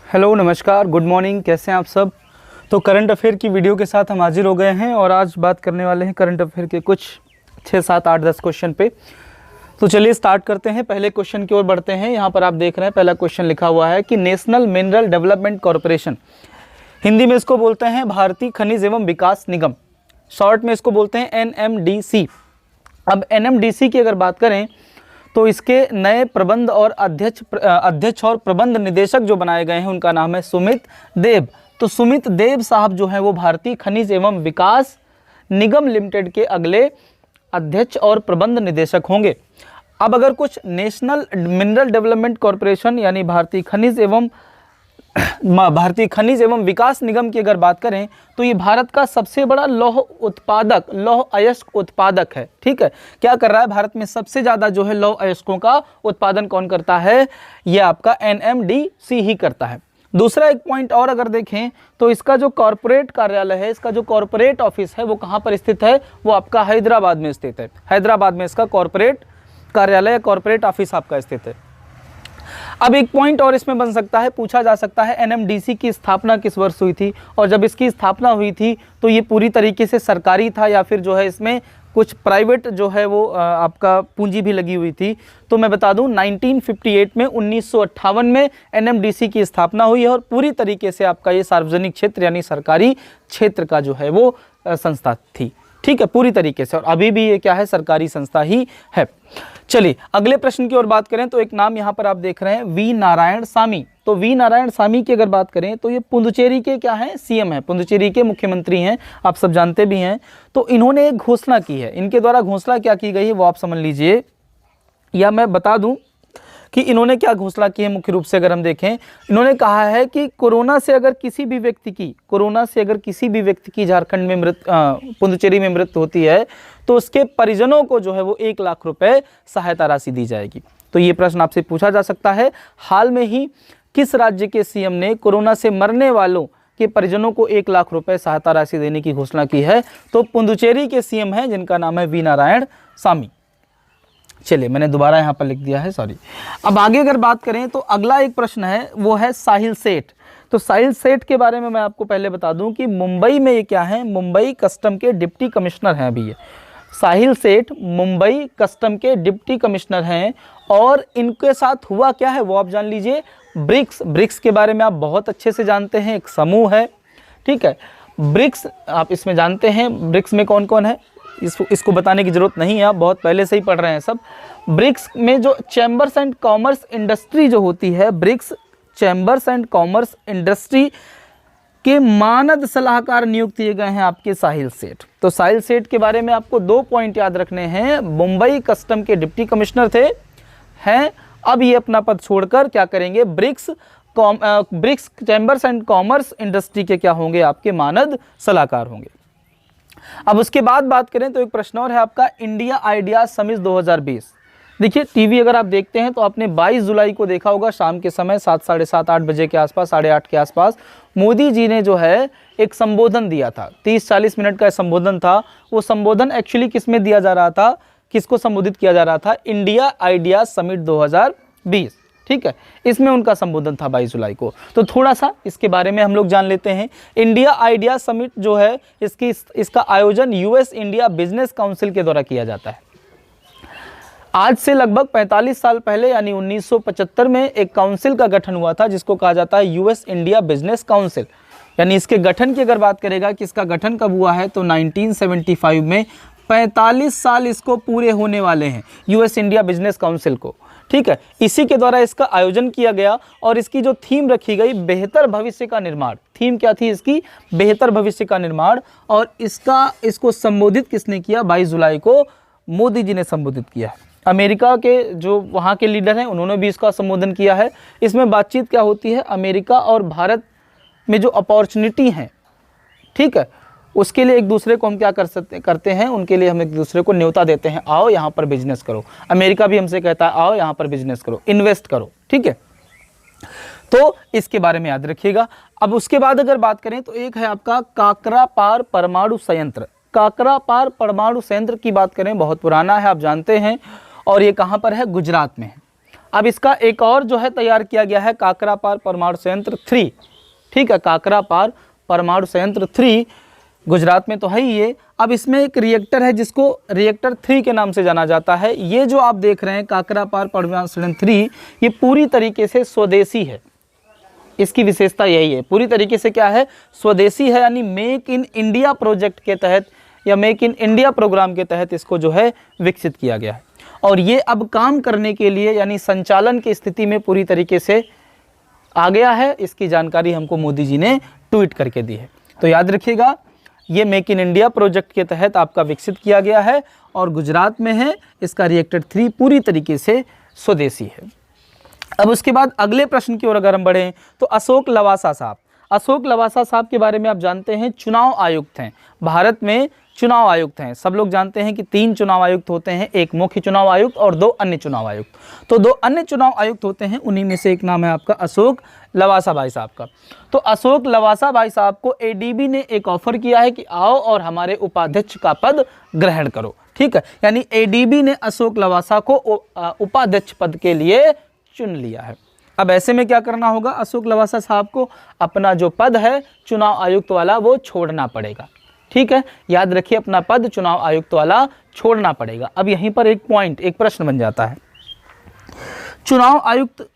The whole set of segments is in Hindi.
हेलो, नमस्कार, गुड मॉर्निंग। कैसे हैं आप सब। तो करंट अफेयर की वीडियो के साथ हम हाजिर हो गए हैं और आज बात करने वाले हैं करंट अफेयर के कुछ 6, 7, 8, 10 क्वेश्चन पे। तो चलिए स्टार्ट करते हैं। पहले क्वेश्चन की ओर बढ़ते हैं। यहाँ पर आप देख रहे हैं पहला क्वेश्चन लिखा हुआ है कि national mineral development corporation, Hindi में इसको बोलते हैं भारतीय खनिज एवं विकास निगम, शॉर्ट में इसको बोलते हैं NMDC। अब NMDC की अगर बात करें तो इसके नए प्रबंध और अध्यक्ष और प्रबंध निदेशक जो बनाए गए हैं उनका नाम है सुमित देव। तो सुमित देव साहब जो हैं वो भारतीय खनिज एवं विकास निगम लिमिटेड के अगले अध्यक्ष और प्रबंध निदेशक होंगे। अब अगर कुछ नेशनल मिनरल डेवलपमेंट कॉरपोरेशन यानी भारतीय खनिज एवं विकास निगम की अगर बात करें तो ये भारत का सबसे बड़ा लौह अयस्क उत्पादक है। ठीक है, क्या कर रहा है भारत में सबसे ज़्यादा जो है लौह अयस्कों का उत्पादन कौन करता है, ये आपका NMDC ही करता है। दूसरा एक पॉइंट और अगर देखें तो इसका जो कॉर्पोरेट कार्यालय है, इसका जो कॉर्पोरेट ऑफिस है वो कहाँ पर स्थित है, वो आपका हैदराबाद में स्थित है। हैदराबाद में इसका कॉर्पोरेट कार्यालय या कॉर्पोरेट ऑफिस आपका स्थित है। अब एक पॉइंट और इसमें बन सकता है, पूछा जा सकता है NMDC की स्थापना किस वर्ष हुई थी, और जब इसकी स्थापना हुई थी तो ये पूरी तरीके से सरकारी था या फिर जो है इसमें कुछ प्राइवेट जो है वो आपका पूंजी भी लगी हुई थी। तो मैं बता दूं 1958 में 1958 में NMDC की स्थापना हुई है और पूरी तरीके से आपका ये सार्वजनिक क्षेत्र यानी सरकारी क्षेत्र का जो है वो संस्था थी। ठीक है, पूरी तरीके से, और अभी भी ये क्या है, सरकारी संस्था ही है। चलिए अगले प्रश्न की ओर बात करें तो एक नाम यहाँ पर आप देख रहे हैं वी नारायण सामी। तो वी नारायण सामी की अगर बात करें तो ये पुदुचेरी के क्या हैं, CM हैं, पुदुचेरी के मुख्यमंत्री हैं, आप सब जानते भी हैं। तो इन्होंने एक घोषणा की है, इनके द्वारा घोषणा क्या की गई है वो आप समझ लीजिए, या मैं बता दूं कि इन्होंने क्या घोषणा की है। मुख्य रूप से अगर हम देखें, इन्होंने कहा है कि कोरोना से अगर किसी भी व्यक्ति की झारखंड में पुदुचेरी में मृत्यु होती है तो उसके परिजनों को जो है वो 1 लाख रुपए सहायता राशि दी जाएगी। तो ये प्रश्न आपसे पूछा जा सकता है, हाल में ही किस राज्य के CM ने कोरोना से मरने वालों के परिजनों को 1 लाख रुपए सहायता राशि देने की घोषणा की है। तो पुदुचेरी के CM हैं जिनका नाम है वी नारायण सामी। चलिए मैंने दोबारा यहाँ पर लिख दिया है, सॉरी। अब आगे अगर बात करें तो अगला एक प्रश्न है वो है साहिल सेठ। तो साहिल सेठ के बारे में मैं आपको पहले बता दूं कि मुंबई में ये क्या है, मुंबई कस्टम के डिप्टी कमिश्नर हैं अभी ये। साहिल सेठ मुंबई कस्टम के डिप्टी कमिश्नर हैं और इनके साथ हुआ क्या है वो आप जान लीजिए। ब्रिक्स के बारे में आप बहुत अच्छे से जानते हैं, एक समूह है। ठीक है, ब्रिक्स आप इसमें जानते हैं, ब्रिक्स में कौन कौन है इसको बताने की जरूरत नहीं है, आप बहुत पहले से ही पढ़ रहे हैं सब। ब्रिक्स में जो चैम्बर्स एंड कॉमर्स इंडस्ट्री जो होती है, BRICS chambers and commerce industry के मानद सलाहकार नियुक्त किए गए हैं आपके साहिल सेठ। तो साहिल सेठ के बारे में आपको 2 पॉइंट याद रखने हैं। मुंबई कस्टम के डिप्टी कमिश्नर हैं, अब ये अपना पद छोड़कर क्या करेंगे, BRICS chambers and commerce industry के क्या होंगे, आपके मानद सलाहकार होंगे। अब उसके बाद बात करें तो एक प्रश्न और है आपका इंडिया आइडिया समिट 2020। देखिए टीवी अगर आप देखते हैं तो आपने 22 जुलाई को देखा होगा शाम के समय 7, साढ़े 7, 8 बजे के आसपास, 8:30 के आसपास मोदी जी ने जो है एक संबोधन दिया था। 30-40 मिनट का संबोधन था। वो संबोधन एक्चुअली किस में दिया जा रहा था, किसको संबोधित किया जा रहा था, इंडिया आइडिया समिट 2020। ठीक है, इसमें उनका संबोधन था 22 जुलाई को। तो थोड़ा सा इसके बारे में हम लोग जान लेते हैं। इंडिया आइडिया समिट जो है इसका आयोजन US इंडिया बिजनेस काउंसिल के द्वारा किया जाता है। आज से लगभग 45 साल पहले यानी 1975 में एक काउंसिल का गठन हुआ था जिसको कहा जाता है US इंडिया बिजनेस काउंसिल। यानी इसके गठन की अगर बात करेगा कि इसका गठन कब हुआ है तो 1975 में 45 साल इसको पूरे होने वाले हैं US इंडिया बिजनेस काउंसिल को। ठीक है, इसी के द्वारा इसका आयोजन किया गया और इसकी जो थीम रखी गई बेहतर भविष्य का निर्माण। थीम क्या थी इसकी, बेहतर भविष्य का निर्माण। और इसको संबोधित किसने किया, 22 जुलाई को मोदी जी ने संबोधित किया है। अमेरिका के जो वहाँ के लीडर हैं उन्होंने भी इसका संबोधन किया है। इसमें बातचीत क्या होती है, अमेरिका और भारत में जो अपॉर्चुनिटी हैं, ठीक है, उसके लिए एक दूसरे को हम क्या करते हैं, उनके लिए हम एक दूसरे को न्योता देते हैं, आओ यहाँ पर बिजनेस करो। अमेरिका भी हमसे कहता है आओ यहाँ पर बिजनेस करो, इन्वेस्ट करो। ठीक है, तो इसके बारे में याद रखिएगा। अब उसके बाद अगर बात करें तो एक है आपका काकरापार परमाणु संयंत्र। काकरापार परमाणु संयंत्र की बात करें, बहुत पुराना है, आप जानते हैं, और ये कहाँ पर है, गुजरात में है। अब इसका एक और जो है तैयार किया गया है काकरापार परमाणु संयंत्र 3, ठीक है, काकरापार परमाणु संयंत्र 3 गुजरात में तो है ही ये। अब इसमें एक रिएक्टर है जिसको रिएक्टर 3 के नाम से जाना जाता है। ये जो आप देख रहे हैं काकरापार परमाणु संयंत्र 3, ये पूरी तरीके से स्वदेशी है, इसकी विशेषता यही है, पूरी तरीके से क्या है, स्वदेशी है, यानी मेक इन इंडिया प्रोजेक्ट के तहत या मेक इन इंडिया प्रोग्राम के तहत इसको जो है विकसित किया गया है। और ये अब काम करने के लिए यानी संचालन की स्थिति में पूरी तरीके से आ गया है। इसकी जानकारी हमको मोदी जी ने ट्वीट करके दी है। तो याद रखिएगा, ये मेक इन इंडिया प्रोजेक्ट के तहत आपका विकसित किया गया है और गुजरात में है। इसका रिएक्टर 3 पूरी तरीके से स्वदेशी है। अब उसके बाद अगले प्रश्न की ओर अगर हम बढ़ें तो अशोक लवासा साहब, अशोक लवासा साहब के बारे में आप जानते हैं चुनाव आयुक्त हैं, भारत में चुनाव आयुक्त हैं। सब लोग जानते हैं कि 3 चुनाव आयुक्त होते हैं, एक मुख्य चुनाव आयुक्त और 2 अन्य चुनाव आयुक्त। तो 2 अन्य चुनाव आयुक्त होते हैं, उन्हीं में से एक नाम है आपका अशोक लवासा भाई साहब का। तो अशोक लवासा भाई साहब को एडीबी ने एक ऑफर किया है कि आओ और हमारे उपाध्यक्ष का पद ग्रहण करो, ठीक है, यानी एडीबी ने अशोक लवासा को उपाध्यक्ष पद के लिए चुन लिया है। अब ऐसे में क्या करना होगा, अशोक लवासा साहब को अपना जो पद है चुनाव आयुक्त वाला वो छोड़ना पड़ेगा, ठीक है, याद रखिए अपना पद चुनाव आयुक्त वाला छोड़ना पड़ेगा। अब यहीं पर एक पॉइंट, एक प्रश्न बन जाता है, चुनाव आयुक्त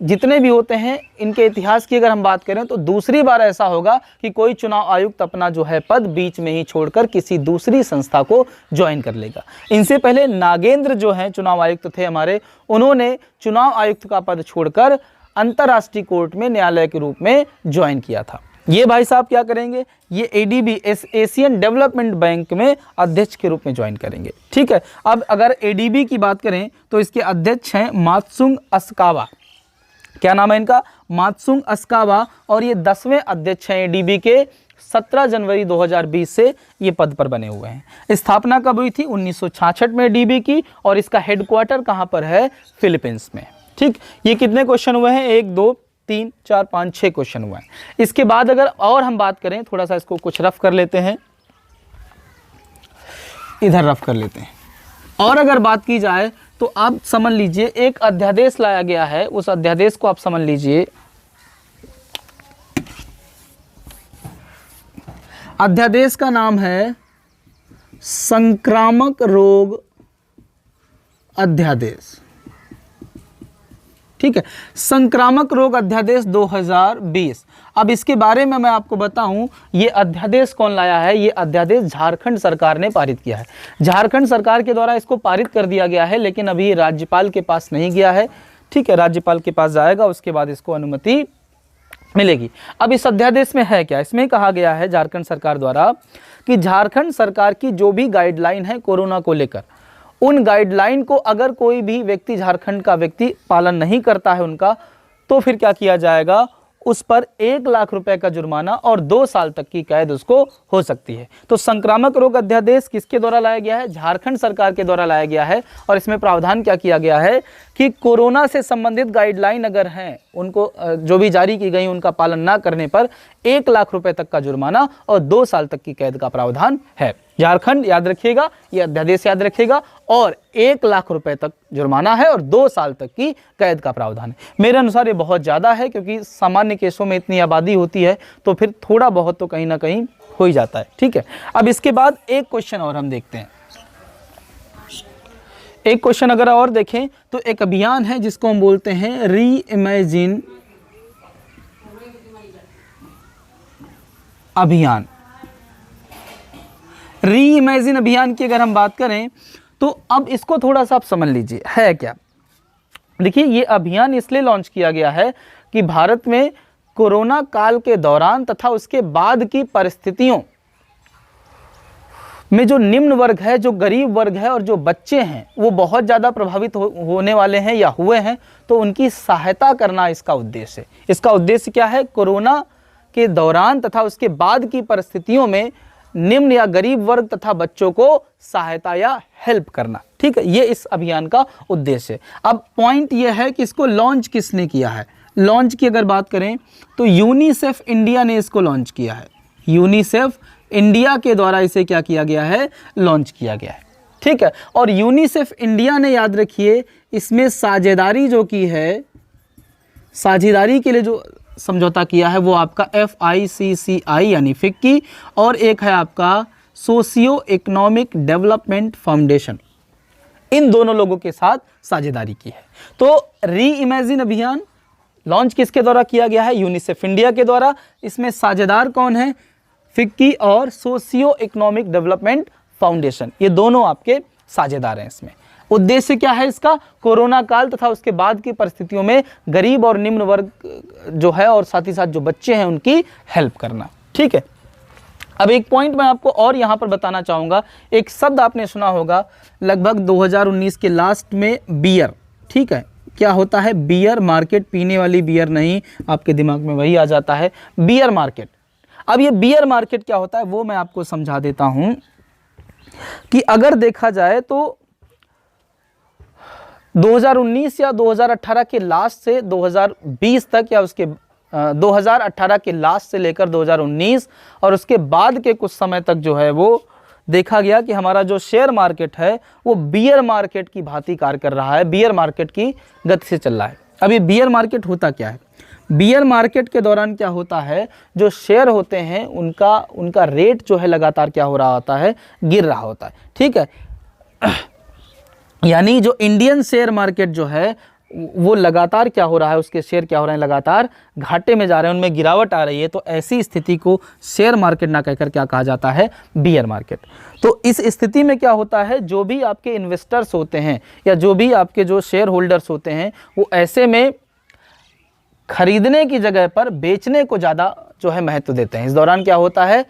जितने भी होते हैं इनके इतिहास की अगर हम बात करें तो दूसरी बार ऐसा होगा कि कोई चुनाव आयुक्त अपना जो है पद बीच में ही छोड़कर किसी दूसरी संस्था को ज्वाइन कर लेगा। इनसे पहले नागेंद्र जो हैं चुनाव आयुक्त थे हमारे, उन्होंने चुनाव आयुक्त का पद छोड़कर अंतर्राष्ट्रीय कोर्ट में न्यायालय के रूप में ज्वाइन किया था। ये भाई साहब क्या करेंगे, ये एडीबी एशियन डेवलपमेंट बैंक में अध्यक्ष के रूप में ज्वाइन करेंगे, ठीक है। अब अगर एडीबी की बात करें तो इसके अध्यक्ष हैं मात्सुंग अस्कावा, क्या नाम है इनका, मात्सुंग अस्कावा, और ये 10वें अध्यक्ष हैं एडीबी के। 17 जनवरी 2020 से ये पद पर बने हुए हैं। स्थापना कब हुई थी, 1966 में एडीबी की, और इसका हेडक्वार्टर कहाँ पर है, फिलीपींस में, ठीक। ये कितने क्वेश्चन हुए हैं, 1 2 3 4 5 6 क्वेश्चन हुए हैं। इसके बाद अगर और हम बात करें, थोड़ा सा इसको कुछ रफ कर लेते हैं, इधर रफ कर लेते हैं, और अगर बात की जाए तो आप समझ लीजिए एक अध्यादेश लाया गया है, उस अध्यादेश को आप समझ लीजिए। अध्यादेश का नाम है संक्रामक रोग अध्यादेश, ठीक है, संक्रामक रोग अध्यादेश 2020। अब इसके बारे में मैं आपको बताऊं, ये अध्यादेश कौन लाया है, ये अध्यादेश झारखंड सरकार ने पारित किया है। झारखंड सरकार के द्वारा इसको पारित कर दिया गया है, लेकिन अभी राज्यपाल के पास नहीं गया है, ठीक है, राज्यपाल के पास जाएगा, उसके बाद इसको अनुमति मिलेगी। अब इस अध्यादेश में है क्या, इसमें कहा गया है झारखंड सरकार द्वारा कि झारखंड सरकार की जो भी गाइडलाइन है कोरोना को लेकर, उन गाइडलाइन को अगर कोई भी व्यक्ति, झारखंड का व्यक्ति पालन नहीं करता है उनका, तो फिर क्या किया जाएगा, उस पर 1 लाख रुपए का जुर्माना और 2 साल तक की कैद उसको हो सकती है। तो संक्रामक रोग अध्यादेश किसके द्वारा लाया गया है, झारखंड सरकार के द्वारा लाया गया है। और इसमें प्रावधान क्या किया गया है कि कोरोना से संबंधित गाइडलाइन अगर हैं, उनको जो भी जारी की गई उनका पालन ना करने पर 1 लाख रुपए तक का जुर्माना और 2 साल तक की कैद का प्रावधान है। झारखंड याद रखिएगा, ये अध्यादेश याद रखिएगा, और 1 लाख रुपए तक जुर्माना है और 2 साल तक की कैद का प्रावधान है। मेरे अनुसार ये बहुत ज़्यादा है, क्योंकि सामान्य केसों में इतनी आबादी होती है तो फिर थोड़ा बहुत तो कहीं ना कहीं हो ही जाता है, ठीक है। अब इसके बाद एक क्वेश्चन और हम देखते हैं, एक क्वेश्चन अगर और देखें तो एक अभियान है जिसको हम बोलते हैं री इमेजिन अभियान। री इमेजिन अभियान की अगर हम बात करें तो अब इसको थोड़ा सा आप समझ लीजिए है क्या। देखिए, ये अभियान इसलिए लॉन्च किया गया है कि भारत में कोरोना काल के दौरान तथा उसके बाद की परिस्थितियों में जो निम्न वर्ग है, जो गरीब वर्ग है और जो बच्चे हैं वो बहुत ज़्यादा प्रभावित होने वाले हैं या हुए हैं, तो उनकी सहायता करना इसका उद्देश्य है। इसका उद्देश्य क्या है, कोरोना के दौरान तथा उसके बाद की परिस्थितियों में निम्न या गरीब वर्ग तथा बच्चों को सहायता या हेल्प करना, ठीक है, ये इस अभियान का उद्देश्य है। अब पॉइंट ये है कि इसको लॉन्च किसने किया है। लॉन्च की अगर बात करें तो यूनिसेफ इंडिया ने इसको लॉन्च किया है। यूनिसेफ इंडिया के द्वारा इसे क्या किया गया है, लॉन्च किया गया है, ठीक है। और यूनिसेफ इंडिया ने, याद रखिए, इसमें साझेदारी जो की है, साझेदारी के लिए जो समझौता किया है वो आपका FICCI यानी फिक्की, और एक है आपका सोशियो इकोनॉमिक डेवलपमेंट फाउंडेशन, इन दोनों लोगों के साथ साझेदारी की है। तो री इमेजिन अभियान लॉन्च किसके द्वारा किया गया है? यूनिसेफ इंडिया के द्वारा। इसमें साझेदार कौन है? फिक्की और सोशियो इकोनॉमिक डेवलपमेंट फाउंडेशन, ये दोनों आपके साझेदार हैं इसमें। उद्देश्य क्या है इसका? कोरोना काल तथा उसके बाद की परिस्थितियों में गरीब और निम्न वर्ग जो है और साथ ही साथ जो बच्चे हैं उनकी हेल्प करना। ठीक है। अब एक पॉइंट मैं आपको और यहाँ पर बताना चाहूँगा। एक शब्द आपने सुना होगा लगभग 2019 के लास्ट में, बियर। ठीक है, क्या होता है? बियर मार्केट, पीने वाली बियर नहीं, आपके दिमाग में वही आ जाता है, बियर मार्केट। अब ये बियर मार्केट क्या होता है वो मैं आपको समझा देता हूँ कि अगर देखा जाए तो 2019 या 2018 के लास्ट से 2020 तक, या उसके 2018 के लास्ट से लेकर 2019 और उसके बाद के कुछ समय तक जो है वो देखा गया कि हमारा जो शेयर मार्केट है वो बियर मार्केट की भांति कार्य कर रहा है, बियर मार्केट की गति से चल रहा है। अब ये बियर मार्केट होता क्या है? बियर मार्केट के दौरान क्या होता है, जो शेयर होते हैं उनका रेट जो है लगातार क्या हो रहा होता है? गिर रहा होता है। ठीक है, यानी जो इंडियन शेयर मार्केट जो है वो लगातार क्या हो रहा है, उसके शेयर क्या हो रहे हैं? लगातार घाटे में जा रहे हैं, उनमें गिरावट आ रही है। तो ऐसी स्थिति को शेयर मार्केट ना कहकर क्या कहा जाता है? Beer market. तो इस स्थिति में क्या होता है, जो भी आपके इन्वेस्टर्स होते हैं या जो भी आपके जो शेयर होल्डर्स होते हैं वो ऐसे में खरीदने की जगह पर बेचने को ज़्यादा जो है महत्व देते हैं। इस दौरान क्या होता है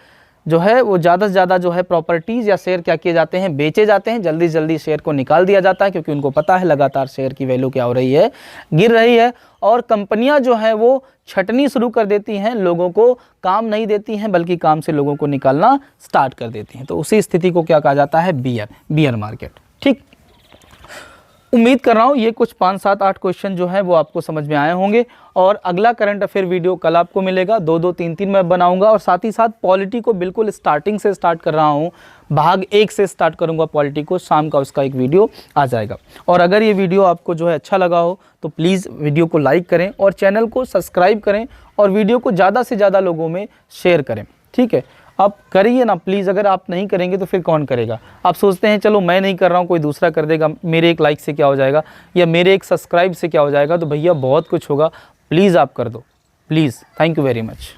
जो है वो ज़्यादा से ज़्यादा जो है प्रॉपर्टीज़ या शेयर क्या किए जाते हैं? बेचे जाते हैं। जल्दी जल्दी शेयर को निकाल दिया जाता है, क्योंकि उनको पता है लगातार शेयर की वैल्यू क्या हो रही है? गिर रही है। और कंपनियां जो हैं वो छटनी शुरू कर देती हैं, लोगों को काम नहीं देती हैं बल्कि काम से लोगों को निकालना स्टार्ट कर देती हैं। तो उसी स्थिति को क्या कहा जाता है? Beer market. ठीक, उम्मीद कर रहा हूँ ये कुछ 5, 7, 8 क्वेश्चन जो हैं वो आपको समझ में आए होंगे। और अगला करंट अफेयर वीडियो कल आपको मिलेगा, 2-2, 3-3 मैं बनाऊंगा। और साथ ही साथ पॉलिटी को बिल्कुल स्टार्टिंग से स्टार्ट कर रहा हूँ, भाग 1 से स्टार्ट करूँगा पॉलिटी को। शाम का उसका एक वीडियो आ जाएगा। और अगर ये वीडियो आपको जो है अच्छा लगा हो तो प्लीज़ वीडियो को लाइक करें और चैनल को सब्सक्राइब करें और वीडियो को ज़्यादा से ज़्यादा लोगों में शेयर करें। ठीक है, आप करिए ना प्लीज़। अगर आप नहीं करेंगे तो फिर कौन करेगा? आप सोचते हैं चलो मैं नहीं कर रहा हूँ, कोई दूसरा कर देगा, मेरे एक लाइक से क्या हो जाएगा या मेरे एक सब्सक्राइब से क्या हो जाएगा? तो भैया बहुत कुछ होगा, प्लीज़ आप कर दो, please. Thank you very much.